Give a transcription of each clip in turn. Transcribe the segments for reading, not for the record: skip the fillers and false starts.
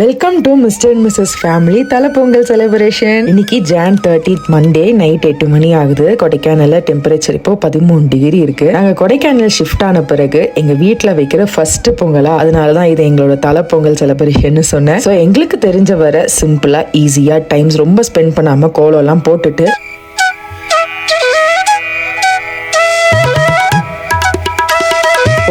Welcome to mister and missus family தலை Pongal celebration. இன்னைக்கு Jan 30 Monday night 8 மணி ஆகுது. கொடைக்கானல்ல டெம்பரேச்சர் இப்போ 13 டிகிரி இருக்கு. நாங்க கொடைக்கானல் ஷிஃப்ட் ஆன பிறகு எங்க வீட்டுல வைக்கிற ஃபர்ஸ்ட் பொங்கலா, அதனாலதான் இது எங்களோட தலை பொங்கல் செலிப்ரேஷன் சொன்னேன். ஸோ எங்களுக்கு தெரிஞ்ச வர சிம்பிளா ஈஸியா டைம்ஸ் ரொம்ப ஸ்பெண்ட் பண்ணாம கோலம் எல்லாம் போட்டுட்டு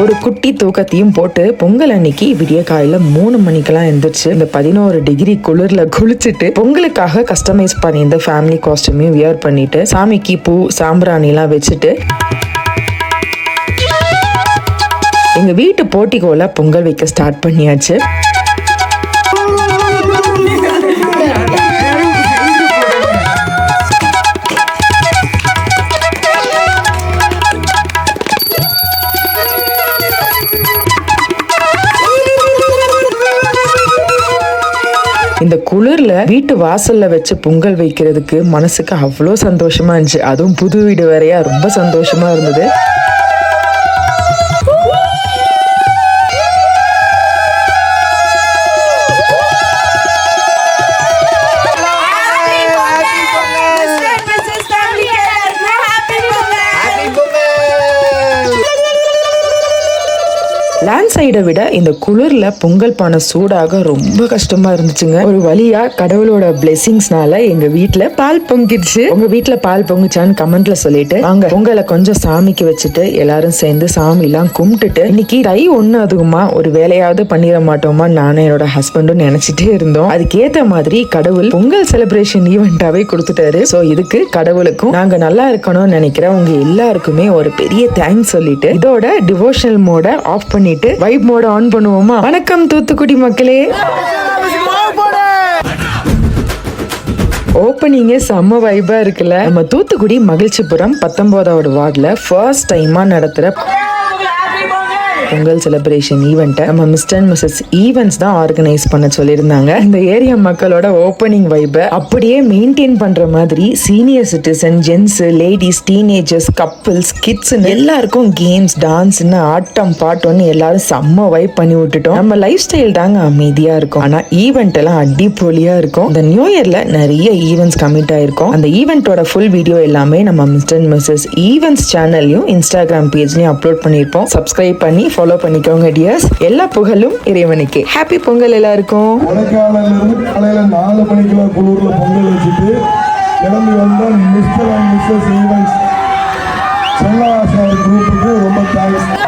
ஒரு குட்டி தூக்கத்தையும் போட்டு பொங்கல் அன்னைக்கு விடிய காலையில 3 மணிக்கெல்லாம் எந்திரிச்சு இந்த 11 டிகிரி குளிர்ல குளிச்சுட்டு பொங்கலுக்காக கஸ்டமைஸ் பண்ணி இந்த ஃபேமிலி காஸ்டியூமையும் வியர் பண்ணிட்டு சாமிக்கு பூ சாம்பிராணி எல்லாம் வச்சுட்டு எங்க வீட்டு போட்டிக்கோல பொங்கல் வைக்க ஸ்டார்ட் பண்ணியாச்சு. இந்த குளிர்ல வீட்டு வாசல்ல வச்சு பொங்கல் வைக்கிறதுக்கு மனசுக்கு அவ்வளோ சந்தோஷமா இருந்துச்சு. அதுவும் புது வீடு வேறையா ரொம்ப சந்தோஷமா இருந்தது. லேண்ட் சைடை விட இந்த குளிர்ல பொங்கல் பானை சூடாக ரொம்ப கஷ்டமா இருந்துச்சுங்க. ஒரு வழியா கடவுளோட பிளெஸிங்ஸ்னால எங்க வீட்டுல பால் பொங்கிடுச்சு. உங்க வீட்டுல பால் பொங்குச்சான்னு கமெண்ட்ல சொல்லிட்டு வாங்க பொங்கலை கொஞ்சம் சாமிக்கு வச்சுட்டு எல்லாரும் சேர்ந்து சாமி எல்லாம் கும்பிட்டுட்டு இன்னைக்கு தை 1 அதுக்குமா ஒரு வேலையாவது பண்ணிட மாட்டோமா நானும் என்னோட ஹஸ்பண்டும் நினைச்சிட்டே இருந்தோம். அதுக்கேத்த மாதிரி கடவுள் பொங்கல் செலிப்ரேஷன் ஈவெண்டாவே கொடுத்துட்டாரு. சோ இதுக்கு கடவுளுக்கும் நாங்க நல்லா இருக்கணும்னு நினைக்கிற உங்க எல்லாருக்குமே ஒரு பெரிய தேங்க்ஸ் சொல்லிட்டு இதோட டிவோஷனல் மோட ஆஃப் பண்ணி வைப் மோட ஆன் பண்ணுவோமா? வணக்கம் தூத்துக்குடி மக்களே. ஓப்பனிங்கே செம்ம வைபா இருக்குல்ல. நம்ம தூத்துக்குடி மகிழ்ச்சிபுரம் 19வது வார்டுல ஃபர்ஸ்ட் டைமா நடத்துற பொங்கல் செலிப்ரேஷன் ஈவெண்ட்டை நம்ம மிஸ்டர் அண்ட் மிஸ்ஸஸ் ஈவெண்ட்ஸ் தான் ஆர்கனைஸ் பண்ண சொல்லியிருந்தாங்க. இந்த ஏரியா மக்களோட ஓப்பனிங் வைபை அப்படியே மெயின்டைன் பண்ற மாதிரி senior citizen, gents, ladies, teenagers, couples, kids எல்லாருக்கும் கேம்ஸ், டான்ஸ்னு ஆட்டம் பாட்டோன்னு எல்லாரும் செம்ம வைப் பண்ணி விட்டுட்டோம். நம்ம லைஃப் ஸ்டைல் தாங்க அமைதியா இருக்கும், ஆனா ஈவெண்ட் எல்லாம் அடிப்பொலியா இருக்கும். இந்த நியூ இயர்ல நிறைய ஈவெண்ட்ஸ் கமிட் ஆயிருக்கும். அந்த ஈவெண்டோட ஃபுல் வீடியோ எல்லாமே நம்ம மிஸ்டர் அண்ட் மிஸ்ஸஸ் ஈவெண்ட்ஸ் சேனல்லையும் இன்ஸ்டாகிராம் பேஜ்லயும் அப்லோட் பண்ணிருப்போம். சப்ஸ்கிரைப் பண்ணி ஃபாலோ பண்ணிக்கோங்க டியர்ஸ். எல்லா புகழும் இறைவனுக்கு. ஹாப்பி பொங்கல் எல்லாருக்கும். காலையில 4 மணிக்கெல்லாம் குளூர்ல பொங்கல் வச்சுட்டு கிளம்பி வந்த மிஸ்டர் அண்ட் மிஸ்ஸஸ் ஈவெண்ட்ஸ் செல்லா சார் குரூப்புக்கு ரொம்ப தேங்க்ஸ்.